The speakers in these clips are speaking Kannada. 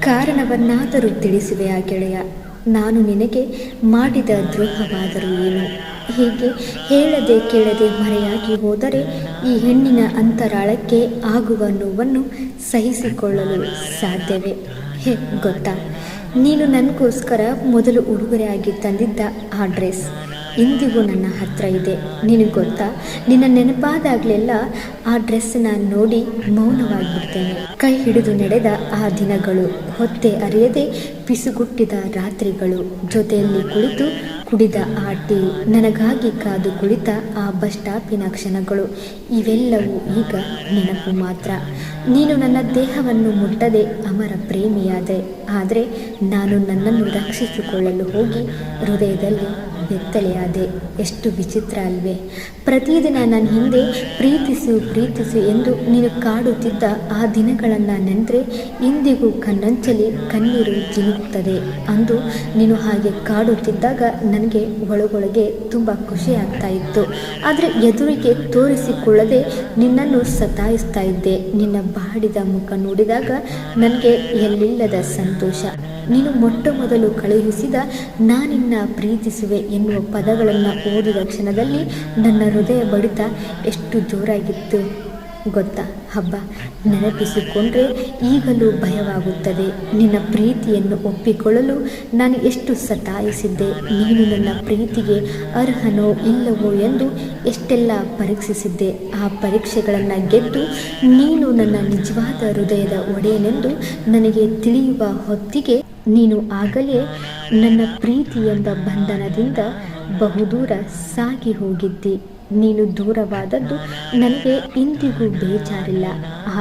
ಕಾರಣವನ್ನಾದರೂ ತಿಳಿಸುವೆಯಾ ಗೆಳೆಯ? ನಾನು ನಿನಗೆ ಮಾಡಿದ ದ್ರೋಹವಾದರೂ ಏನು? ಹೀಗೆ ಹೇಳದೆ ಕೇಳದೆ ಮರೆಯಾಗಿ ಹೋದರೆ ಈ ಹೆಣ್ಣಿನ ಅಂತರಾಳಕ್ಕೆ ಆಗುವ ನೋವನ್ನು ಸಹಿಸಿಕೊಳ್ಳಲು ಸಾಧ್ಯವೇ? ಗೊತ್ತಾ, ನೀನು ನನಗೋಸ್ಕರ ಮೊದಲು ಉಡುಗೊರೆಯಾಗಿ ತಂದಿದ್ದ ಆ ಡ್ರೆಸ್ ಇಂದಿಗೂ ನನ್ನ ಹತ್ರ ಇದೆ. ನಿನಗೆ ಗೊತ್ತಾ, ನಿನ್ನ ನೆನಪಾದಾಗಲೆಲ್ಲ ಆ ಡ್ರೆಸ್ಸನ್ನ ನೋಡಿ ಮೌನವಾಗಿಬಿಡ್ತೇನೆ. ಕೈ ಹಿಡಿದು ನಡೆದ ಆ ದಿನಗಳು, ಹೊತ್ತೆ ಅರಿಯದೆ ಪಿಸುಗುಟ್ಟಿದ ರಾತ್ರಿಗಳು, ಜೊತೆಯಲ್ಲಿ ಕುಳಿತು ಕುಡಿದ ಆ ಟೀ, ನನಗಾಗಿ ಕಾದು ಕುಳಿತ ಆ ಬಸ್ ಸ್ಟಾಪಿನ ಕ್ಷಣಗಳು, ಇವೆಲ್ಲವೂ ಈಗ ನೆನಪು ಮಾತ್ರ. ನೀನು ನನ್ನ ದೇಹವನ್ನು ಮುಟ್ಟದೆ ಅಮರ ಪ್ರೇಮಿಯಾದೆ. ಆದರೆ ನಾನು ನನ್ನನ್ನು ರಕ್ಷಿಸಿಕೊಳ್ಳಲು ಹೋಗಿ ಹೃದಯದಲ್ಲಿ ಬೆತ್ತಲೆಯಾದೆ. ಎಷ್ಟು ವಿಚಿತ್ರ ಅಲ್ವೇ? ಪ್ರತಿದಿನ ನನ್ನ ಹಿಂದೆ ಪ್ರೀತಿಸು ಪ್ರೀತಿಸು ಎಂದು ನೀನು ಕಾಡುತ್ತಿದ್ದ ಆ ದಿನಗಳನ್ನು ನೆನೆದರೆ ಇಂದಿಗೂ ಕಣ್ಣಂಚಲಿ ಕಣ್ಣೀರು ಜಿನುಗುತ್ತದೆ. ಅಂದು ನೀನು ಹಾಗೆ ಕಾಡುತ್ತಿದ್ದಾಗ ನನಗೆ ಒಳಗೊಳಗೆ ತುಂಬ ಖುಷಿ ಆಗ್ತಾ ಇತ್ತು. ಆದರೆ ಎದುರಿಗೆ ತೋರಿಸಿಕೊಳ್ಳದೆ ನಿನ್ನನ್ನು ಸತಾಯಿಸ್ತಾ ಇದ್ದೆ. ನಿನ್ನ ಬಾಡಿದ ಮುಖ ನೋಡಿದಾಗ ನನಗೆ ಎಲ್ಲಿಲ್ಲದ ಸಂತೋಷ. ನೀನು ಮೊಟ್ಟ ಮೊದಲು ಕಳುಹಿಸಿದ ನಾನಿನ್ನ ಪ್ರೀತಿಸುವೆ ಎನ್ನುವ ಪದಗಳನ್ನು ಓದಿದ ಕ್ಷಣದಲ್ಲಿ ನನ್ನ ಹೃದಯ ಬಡಿತ ಎಷ್ಟು ಜೋರಾಗಿತ್ತು ಗೊತ್ತಾ? ಹಬ್ಬ, ನೆನಪಿಸಿಕೊಂಡ್ರೆ ಈಗಲೂ ಭಯವಾಗುತ್ತದೆ. ನಿನ್ನ ಪ್ರೀತಿಯನ್ನು ಒಪ್ಪಿಕೊಳ್ಳಲು ನಾನು ಎಷ್ಟು ಸತಾಯಿಸಿದ್ದೆ. ನೀನು ನನ್ನ ಪ್ರೀತಿಗೆ ಅರ್ಹನೋ ಇಲ್ಲವೋ ಎಂದು ಎಷ್ಟೆಲ್ಲ ಪರೀಕ್ಷಿಸಿದ್ದೆ. ಆ ಪರೀಕ್ಷೆಗಳನ್ನು ಗೆದ್ದು ನೀನು ನನ್ನ ನಿಜವಾದ ಹೃದಯದ ಒಡೆಯನೆಂದು ನನಗೆ ತಿಳಿಯುವ ಹೊತ್ತಿಗೆ ನೀನು ಆಗಲೇ ನನ್ನ ಪ್ರೀತಿ ಎಂಬ ಬಂಧನದಿಂದ ಬಹುದೂರ ಸಾಗಿ ಹೋಗಿದ್ದಿ. ನೀನು ದೂರವಾದದ್ದು ನನಗೆ ಇಂದಿಗೂ ಬೇಜಾರಿಲ್ಲ.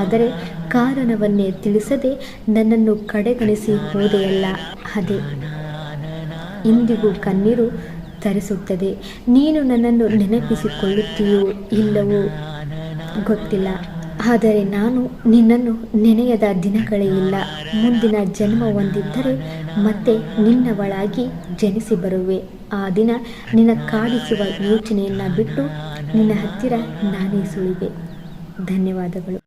ಆದರೆ ಕಾರಣವನ್ನೇ ತಿಳಿಸದೆ ನನ್ನನ್ನು ಕಡೆಗಣಿಸಿ ಹೋದೆಯಲ್ಲ, ಅದೇ ಇಂದಿಗೂ ಕಣ್ಣೀರು ತರಿಸುತ್ತದೆ. ನೀನು ನನ್ನನ್ನು ನೆನಪಿಸಿಕೊಳ್ಳುತ್ತೀಯೋ ಇಲ್ಲವೋ ಗೊತ್ತಿಲ್ಲ, ಆದರೆ ನಾನು ನಿನ್ನನ್ನು ನೆನೆಯದ ದಿನಗಳೇ ಇಲ್ಲ. ಮುಂದಿನ ಜನ್ಮ ಹೊಂದಿದ್ದರೆ ಮತ್ತೆ ನಿನ್ನವಳಾಗಿ ಜನಿಸಿ ಬರುವೆ. ಆ ದಿನ ನಿನ್ನ ಕಾಡಿಸುವ ಯೋಚನೆಯನ್ನು ಬಿಟ್ಟು ನಿನ್ನ ಹತ್ತಿರ ನಾನೇ ಸುಳಿವೆ. ಧನ್ಯವಾದಗಳು.